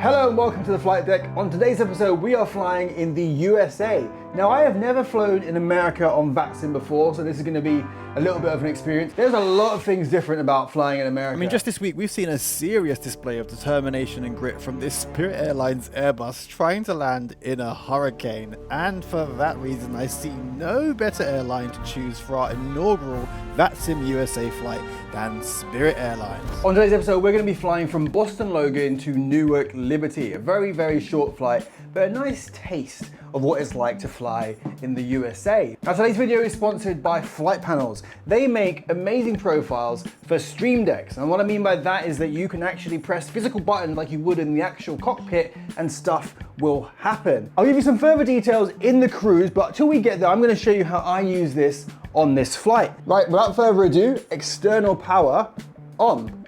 Hello and welcome to the flight deck. On today's episode, we are flying in the USA. Now, I have never flown in America on VATSIM before, so this is going to be a little bit of an experience. There's a lot of things different about flying in America. I mean, just this week, we've seen a serious display of determination and grit from this Spirit Airlines Airbus trying to land in a hurricane. And for that reason, I see no better airline to choose for our inaugural VATSIM USA flight than Spirit Airlines. On today's episode, we're going to be flying from Boston Logan to Newark Liberty. A very, very short flight, but a nice taste of what it's like to fly in the USA. Now, today's video is sponsored by Flight Panels. They make amazing profiles for Stream Decks. And what I mean by that is that you can actually press physical buttons like you would in the actual cockpit and stuff will happen. I'll give you some further details in the cruise, but till we get there, I'm going to show you how I use this on this flight. Right, without further ado, external power on.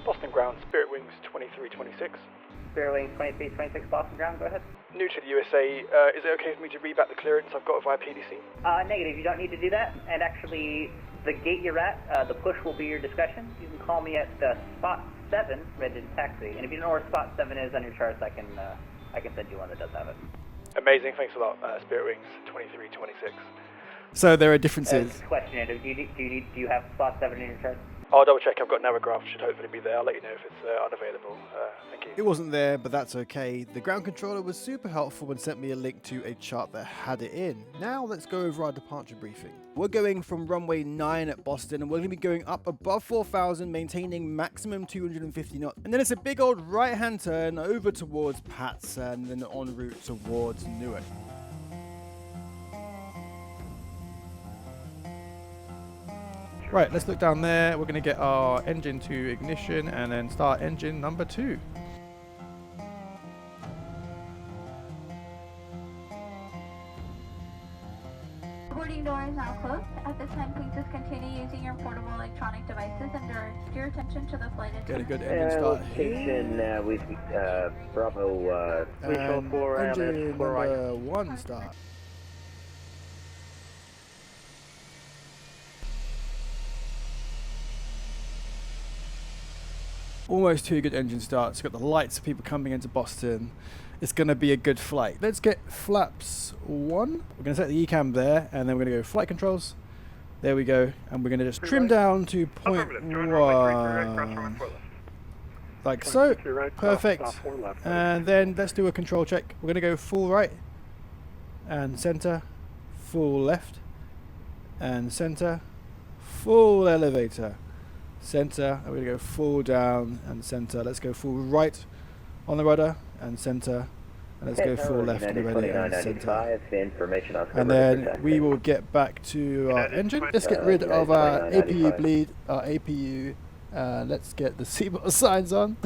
Boston ground, Spirit Wings 2326. Spirit Wings 2326 Boston ground, go ahead. New to the USA, is it okay for me to read back the clearance I've got via PDC? Negative, you don't need to do that. And actually, the gate you're at, the push will be your discussion. You can call me at spot 7, ready to taxi. And if you don't know where spot 7 is on your charts, I can send you one that does have it. Amazing, thanks a lot, Spirit Wings 2326. So there are differences. Question, do you have spot 7 in your charts? I'll double check, I've got Navigraph, should hopefully be there. I'll let you know if it's unavailable. Thank you. It wasn't there, but that's okay. The ground controller was super helpful and sent me a link to a chart that had it in. Now let's go over our departure briefing. We're going from runway 9 at Boston, and we're going to be going up above 4,000, maintaining maximum 250 knots. And then it's a big old right-hand turn over towards Patson, and then en route towards Newark. Right, let's look down there. We're going to get our engine to ignition and then start engine number 2. Boarding door is now closed. At this time, please just continue using your portable electronic devices and direct your attention to the flight attendant. Get a good engine start Location with Bravo and 4 engine number 1 start. Almost 2 good engine starts. Got the lights of people coming into Boston. It's going to be a good flight. Let's get flaps 1. We're going to set the ECAM there, and then we're going to go flight controls. There we go, and we're going to just trim down to 0.1. Like so. Perfect. And then let's do a control check. We're going to go full right and center, full left and center, full elevator. Center, and we're going to go full down and center. Let's go full right on the rudder and center, and let's go full left on the rudder and center. And then we will get back to our engine. Let's get rid of our APU bleed, our APU. Let's get the seatbelt signs on,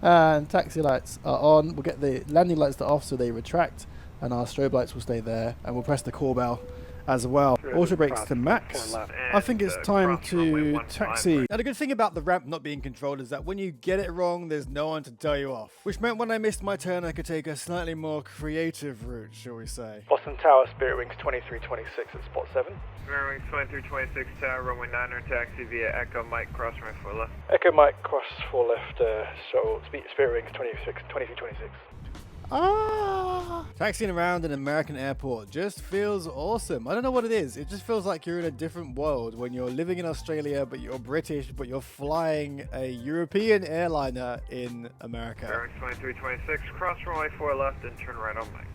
and taxi lights are on. We'll get the landing lights off so they retract, and our strobe lights will stay there, and we'll press the call bell as well. Auto brakes to max. I think it's time to taxi. Now the good thing about the ramp not being controlled is that when you get it wrong, there's no one to tell you off. Which meant when I missed my turn, I could take a slightly more creative route, shall we say. Boston Tower, Spirit Wings 2326 at spot 7. Spirit Wings 2326 Tower, runway 9er, taxi via Echo Mike, cross runway 4 left. Echo Mike, cross 4 left, so Spirit Wings 2326. Taxiing around an American airport just feels awesome. I don't know what it is. It just feels like you're in a different world when you're living in Australia, but you're British, but you're flying a European airliner in America. Spirit Wings 2326, cross runway 4 left and turn right on Mike.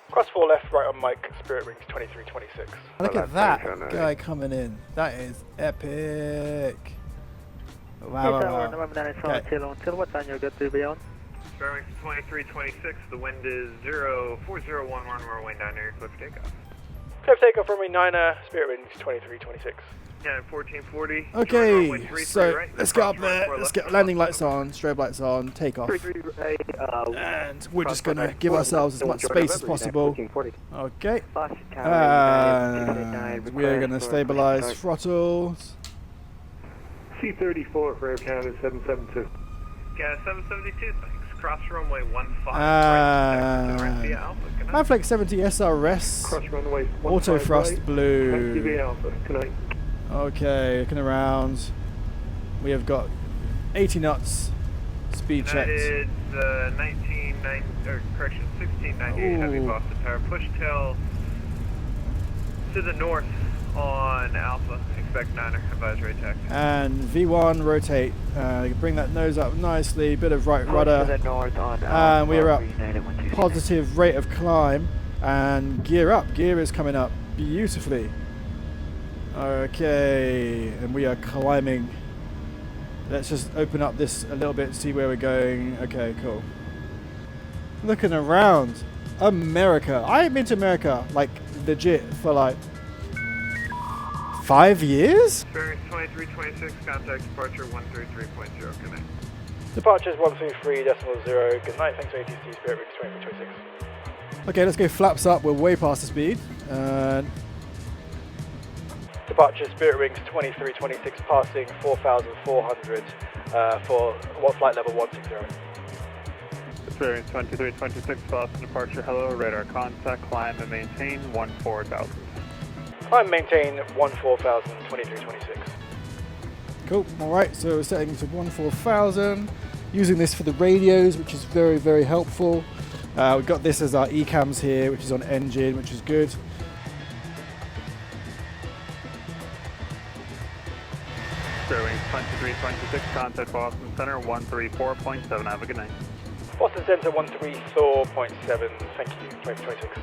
Cross 4 left, right on Mike, Spirit Wings 2326. Look at that guy coming in. That is epic. Wow. Okay. What time you're good to be on? Spirit Wings 2326, the wind is 04011, runway 9er, clear for takeoff. Clear for takeoff, runway 9er, Spirit Wings 2326. Yeah, 1440. Okay, so let's get up there. Let's get landing lights on, strobe lights on, takeoff. And we're just going to give ourselves as much space as possible. Okay. And we're going to stabilize throttles. C-34 for Air Canada 772. Yeah, 772, thanks. Cross runway 15. Manflex 70 SRS. Cross runway 15 Auto thrust right. blue. TV Alpha, tonight. Okay, looking around. We have got 80 knots Speed checked. United 1698 Heavy Boston Tower. Push tail to the north on Alpha. Expect 9er. Advisory taxi. And V1 rotate. Bring that nose up nicely. Bit of right rudder. To the north on And we're up. United 126. Positive rate of climb. And gear up. Gear is coming up beautifully. Okay. And we are climbing. Let's just open up this a little bit, see where we're going. Okay, cool. Looking around. America. I ain't been to America, like, legit, for like 5 years? Bearings 2326, contact departure 133.0, connect. Departures 133.0, good night, thanks for ATC, Spirit Wings 2326. Okay, let's go flaps up, we're way past the speed. Departure Spirit Wings 2326, passing 4,400 for flight level 160. Bearings 2326, Boston departure, hello, radar contact, climb and maintain 14,000. Climb, maintain 14,000, 2326. Cool, alright, so we're setting to 14,000. Using this for the radios, which is very, very helpful. We've got this as our ECAMs here, which is on engine, which is good. Spirit Wings 2326, contact Boston Center 134.7, have a good night. Boston Center 134.7, thank you, 2026.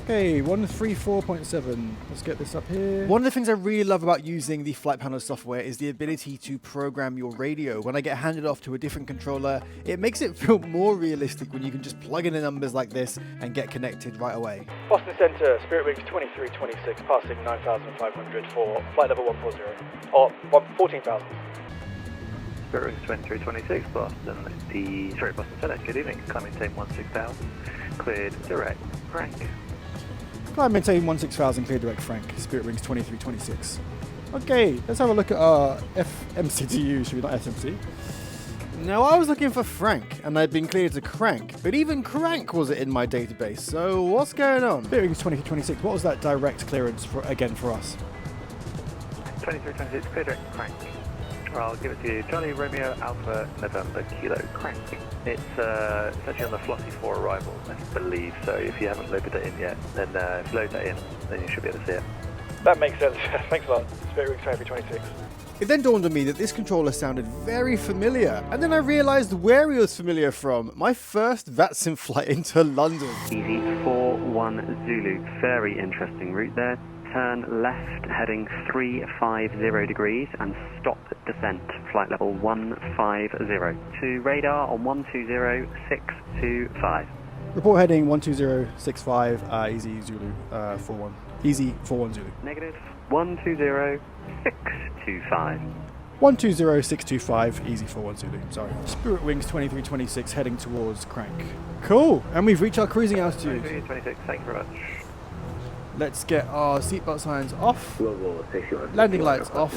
Okay, 134.7. Let's get this up here. One of the things I really love about using the flight panel software is the ability to program your radio. When I get handed off to a different controller, it makes it feel more realistic when you can just plug in the numbers like this and get connected right away. Boston Center, Spirit Wings 2326, passing 9,500 for flight level 140, or 14,000. Spirit Wings 2326, Boston Center, good evening, climb maintain 16,000, cleared direct, crank. Climb maintain 16,000, clear direct Frank, Spirit Wings 2326. Okay, let's have a look at our FMCTU, should we not SMC? Now I was looking for Frank, and I'd been cleared to Crank, but even Crank wasn't in my database, so what's going on? Spirit Wings 2326, what was that direct clearance for, again for us? 2326, clear direct, crank. I'll give it to you. Charlie Romeo Alpha November Kilo Crank. It's actually on the Flossy 4 arrival, I believe. So if you haven't loaded it in yet, then if you load that in, then you should be able to see it. That makes sense. Thanks a lot. Spirit Wings 2326. It then dawned on me that this controller sounded very familiar, and then I realised where it was familiar from. My first VATSIM flight into London. Easy 41 Zulu. Very interesting route there. Turn left, heading 350 degrees, and stop descent, flight level 150. To radar on 120625. Report heading 12065, easy Zulu, 41. Easy 41 Zulu. Negative 120625. 120625, easy 41 Zulu, sorry. Spirit Wings 2326 heading towards Crank. Cool, and we've reached our cruising altitude. 2326, thank you very much. Let's get our seatbelt signs off, landing lights off,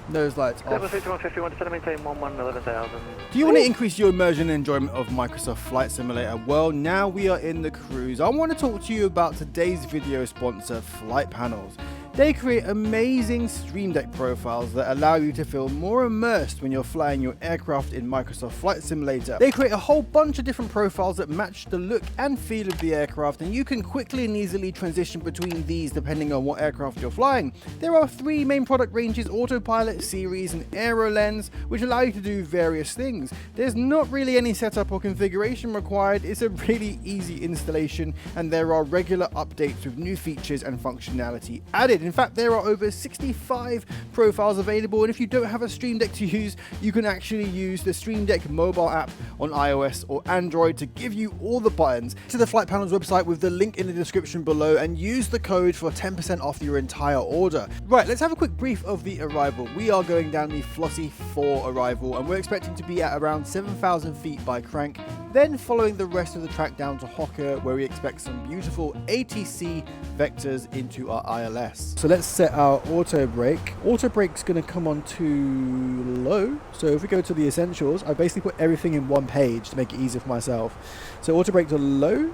nose lights off. Level 5151, descend and maintain 11,000. Do you want to increase your immersion and enjoyment of Microsoft Flight Simulator? Well, now we are in the cruise. I want to talk to you about today's video sponsor, Flight Panels. They create amazing Stream Deck profiles that allow you to feel more immersed when you're flying your aircraft in Microsoft Flight Simulator. They create a whole bunch of different profiles that match the look and feel of the aircraft, and you can quickly and easily transition between these depending on what aircraft you're flying. There are three main product ranges: Autopilot, Series, and Aero Lens, which allow you to do various things. There's not really any setup or configuration required. It's a really easy installation, and there are regular updates with new features and functionality added. In fact, there are over 65 profiles available, and if you don't have a Stream Deck to use, you can actually use the Stream Deck mobile app on iOS or Android to give you all the buttons. To the Flight Panels website with the link in the description below and use the code for 10% off your entire order. Right, let's have a quick brief of the arrival. We are going down the Flossy 4 arrival, and we're expecting to be at around 7,000 feet by Crank, then following the rest of the track down to Hocker, where we expect some beautiful ATC vectors into our ILS. So let's set our auto brake. Auto brake's going to come on to low. So if we go to the essentials, I basically put everything in one page to make it easier for myself. So auto brake to low.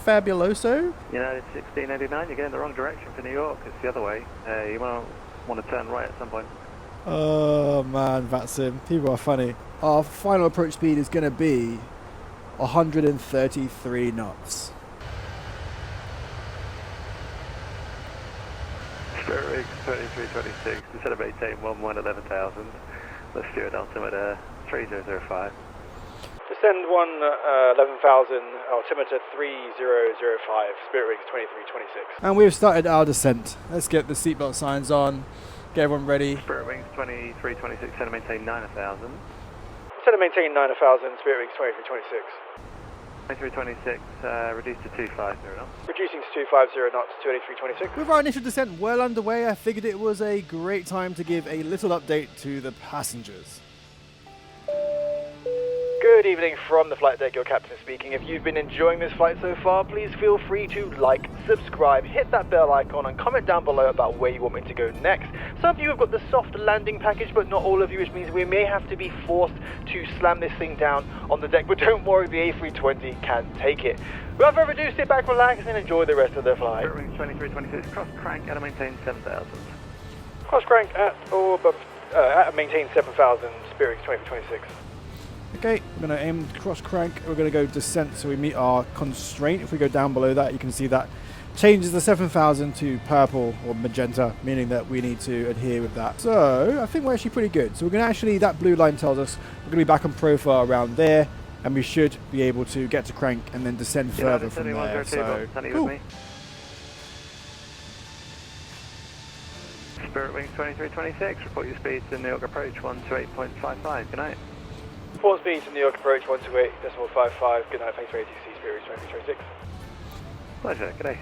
Fabuloso. United 1689, you're going the wrong direction for New York. It's the other way. You want to turn right at some point. Oh man, VATSIM, people are funny. Our final approach speed is going to be 133 knots. Spirit Wings 2326, instead of maintain 11,000. Let's do an altimeter 3005. Descend 11,000, altimeter 3005, Spirit Wings 2326. And we've started our descent. Let's get the seatbelt signs on, get everyone ready. Spirit Wings 2326, instead of maintain 9,000. Instead of maintaining 9,000, Spirit Wings 2326. 2326, reduced to 250 knots. Reducing to 250 knots, 28326. With our initial descent well underway, I figured it was a great time to give a little update to the passengers. Good evening from the flight deck, your captain speaking. If you've been enjoying this flight so far, please feel free to like, subscribe, hit that bell icon and comment down below about where you want me to go next. Some of you have got the soft landing package, but not all of you, which means we may have to be forced to slam this thing down on the deck, but don't worry, the A320 can take it. Without further ado, sit back, relax and enjoy the rest of the flight. Spirit Wings 2326, cross crank and maintain 7,000. Cross crank at or above, at maintain 7,000, Spirit Wings 2326. Okay, we're going to aim cross crank. We're going to go descent so we meet our constraint. If we go down below that, you can see that changes the 7,000 to purple or magenta, meaning that we need to adhere with that. So I think we're actually pretty good. So we're going to actually, that blue line tells us we're going to be back on profile around there, and we should be able to get to crank and then descend further from there. So cool. Spirit Wings 2326, report your speed to New York approach 128.55. Good night. Report speed to New York approach 128.55. Good night, thanks for ATC, Spirit Wings 2026. Pleasure, good day.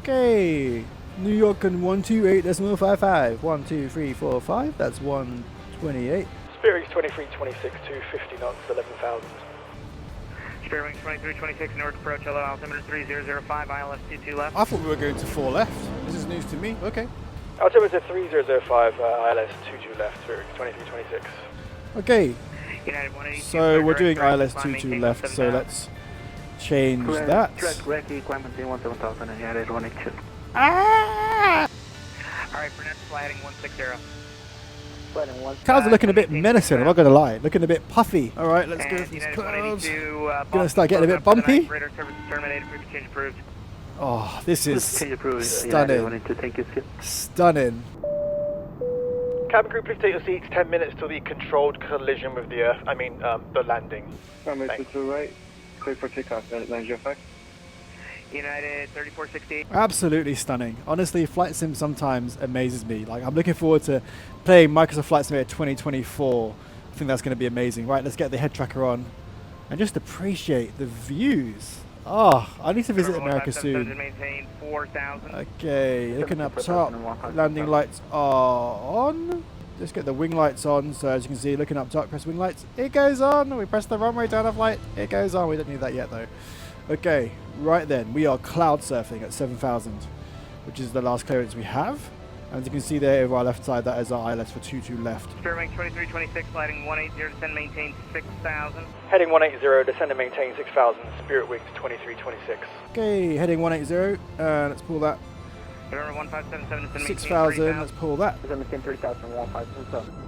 Okay, New York and 128.55. 1, 2, 3, 4, 5. That's 128. Spirit Wings 2326, 250 knots, 11,000. Spirit Wings 2326, New York approach, hello, altimeter 3005, ILS 22 left. I thought we were going to 4 left. This is news to me. Okay. Altimeter 3005, ILS 22 left, Spirit Wings 2326. Okay. So we're doing ILS 22 left, so let's change that. Ah! Alright, for next flight heading 160. Clouds are looking a bit menacing, I'm not going to lie. Looking a bit puffy. Alright, let's go for these clouds. Gonna start getting a bit bumpy. Oh, this is stunning. Stunning. Cabin crew, please take your seats. 10 minutes till the controlled collision with the Earth. The landing. Runway 22 right. Clear for takeoff. United 3468. Absolutely stunning. Honestly, Flight Sim sometimes amazes me. Like, I'm looking forward to playing Microsoft Flight Simulator 2024. I think that's going to be amazing. Right, let's get the head tracker on and just appreciate the views. Oh, I need to visit America soon. Okay, looking up top, landing lights are on. Just get the wing lights on. So as you can see, looking up top, press wing lights. It goes on. We press the runway down of light. It goes on. We don't need that yet though. Okay, right then, we are cloud surfing at 7,000, which is the last clearance we have. And as you can see there over our left side, that is our ILS for 22 left. Spirit Wings 2326, sliding 180, descend maintain 6,000. Heading 180, descend and maintain 6,000, Spirit Wings 2326. Okay, heading 180, let's pull that. 1577, descend 6,000, let's pull that. Descend maintain 3,000, 1577.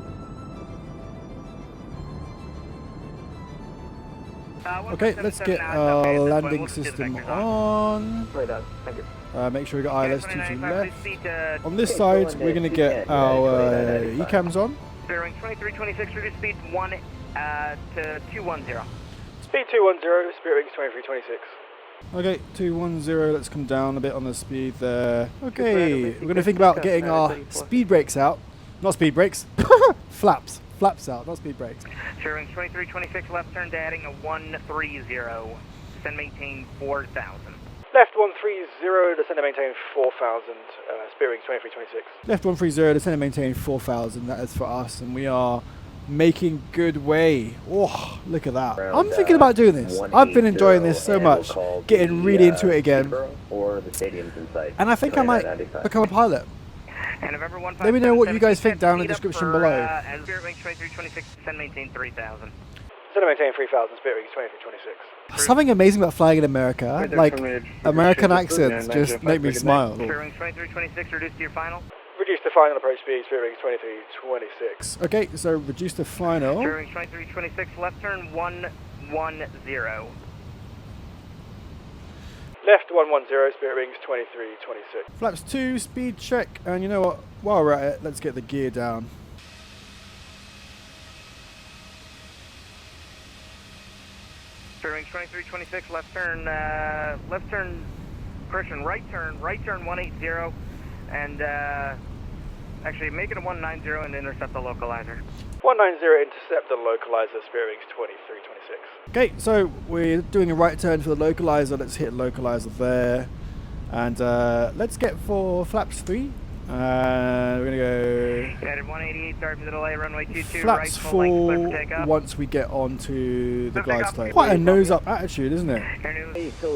Okay, let's get our landing system on. Make sure we got ILS 22 left. On this side, we're going to get our ECAMs on. Spirit Wings 2326, reduce speed 1 to 210. Speed 210, Spirit Wings 2326. Okay, 210, let's come down a bit on the speed there. Okay, we're going to think about getting our speed brakes out. Not speed brakes, flaps. Flaps out, not speed brakes. Spirit Wings 2326, left turn to heading a 130. Descend maintain 4,000. Left 130, descend and maintain 4,000. Spirit Wings 2326. Left 130, descend and maintain 4,000. That is for us, and we are making good way. Oh, look at that. I'm thinking about doing this. I've been enjoying this so much, getting really into it again. And I think I might become a pilot. Let me know what you guys think down in the description below. Spirit Wings 2326, descend maintain 3,000. Descend and maintain 3,000, Spirit Wings 2326. Something amazing about flying in America, like American accents just make me smile. Spirit Wings 2326, reduce to your final. Reduce the final approach speed, Spirit Wings 2326. Okay, so reduce the final. Spirit Wings 2326, left turn 110. Left 110, Spirit Wings 2326. Flaps 2, speed check, and you know what? While we're at it, let's get the gear down. Spirit Wings 2326, left turn, correction, right turn 180, and actually make it a 190 and intercept the localizer. 190, intercept the localizer, Spirit Wings 2326. Okay, so we're doing a right turn for the localizer. Let's hit localizer there. And let's get for flaps 3. We're going to go Headed 188, sorry for the delay, runway 22, flaps right, full length, clear 4 for takeoff. once we get onto the glide takeoff. slope. Quite a nose-up attitude, isn't it? So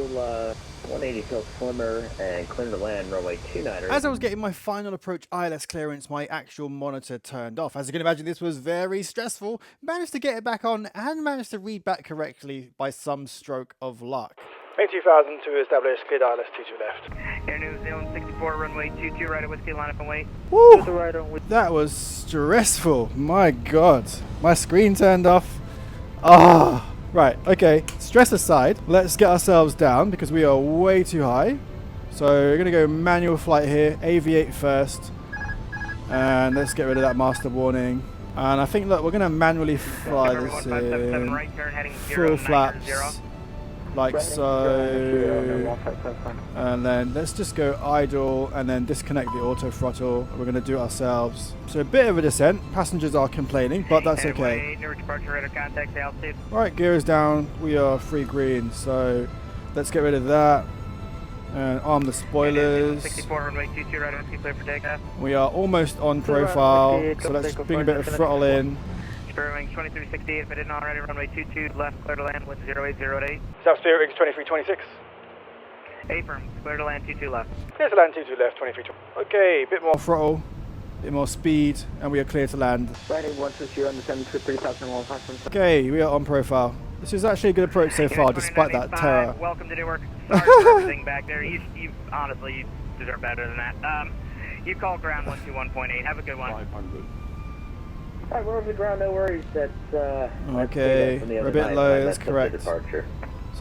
180 till slimmer and clear to land, runway 29. As I was getting my final approach ILS clearance, my actual monitor turned off. As you can imagine, this was very stressful. Managed to get it back on and managed to read back correctly by some stroke of luck. Make 2000 to establish cleared ILS 22 left. Air New Zealand 64, runway 22, right at whiskey, line up and wait. Woo! That was stressful. My God. My screen turned off. Ah. Right, okay. Stress aside, let's get ourselves down because we are way too high. So we're going to go manual flight here. Aviate first. And let's get rid of that master warning. And I think, look, we're going to manually fly this in. Full flaps. Like so, and then let's just go idle and then disconnect the auto throttle. We're going to do it ourselves. So a bit of a descent. Passengers are complaining, but that's okay. Alright, gear is down. We are free green, so let's get rid of that and arm the spoilers. We are almost on profile, so let's bring a bit of throttle in. Spirit Wings 2368, if it isn't already, runway 22, left, clear to land with 0808. South Spirit Wings 2326. Affirm, clear to land 22 left. Clear to land 22 left, 2320. Okay, bit more Throttle, bit more speed, and we are clear to land. Riding 120 on the 723,000. Okay, we are on profile. This is actually a good approach so far, despite that terror. Welcome to Newark. Sorry for everything back there. You honestly, you deserve better than that. You called ground 121.8. Have a good one. 500. Alright, we're over the ground, no worries. That's okay, we're a bit low, that's correct. So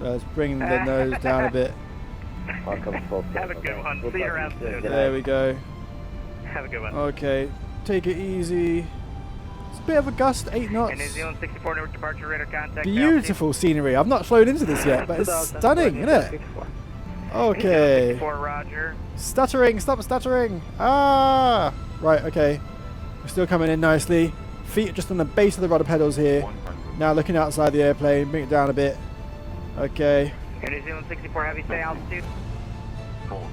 let's bring the nose down a bit. Have a good one. See you around soon. There we go. Have a good one. Okay, take it easy. It's a bit of a gust, 8 knots. New Zealand 64, Newark departure, radar contact. Beautiful scenery. I've not flown into this yet, but it's stunning, isn't it? Okay. 64, Roger. Stuttering, stop stuttering. Ah! Right, okay. We're still coming in nicely. Feet just on the base of the rudder pedals here. Now looking outside the airplane, bring it down a bit. Okay. New Zealand 64 Heavy, stay altitude. 40,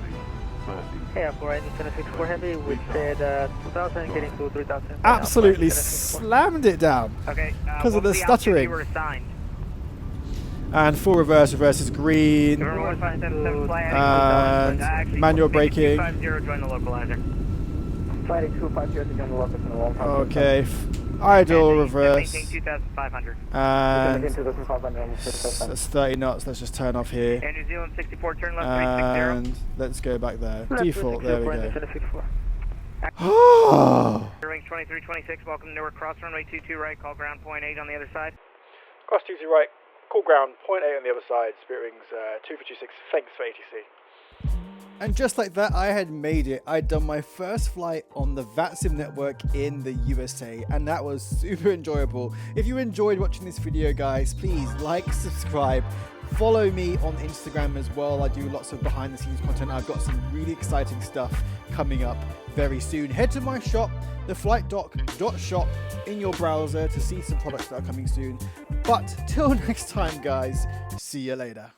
30. Hey, Orion, New Zealand 64 Heavy, we said 2,000, getting to 3,000. Absolutely slammed it down. Okay. Because of the stuttering. And full reverse is green. And manual braking. Join the localizer. Okay. Idle reverse. 2,500. And that's 30 knots. Let's just turn off here. And New Zealand 64, turn left 360. And let's go back there. Default, there we go. Wings 2326, welcome to Newark, cross runway 22 right, call ground 0.8 on the other side. Cross 22 right, call ground 0.8 on the other side, Spirit Wings 2426, thanks for ATC. And just like that, I had made it. I'd done my first flight on the VATSIM network in the USA, and that was super enjoyable. If you enjoyed watching this video, guys, please like, subscribe, follow me on Instagram as well. I do lots of behind the scenes content. I've got some really exciting stuff coming up very soon. Head to my shop, theflightdoc.shop, in your browser to see some products that are coming soon. But till next time, guys, see you later.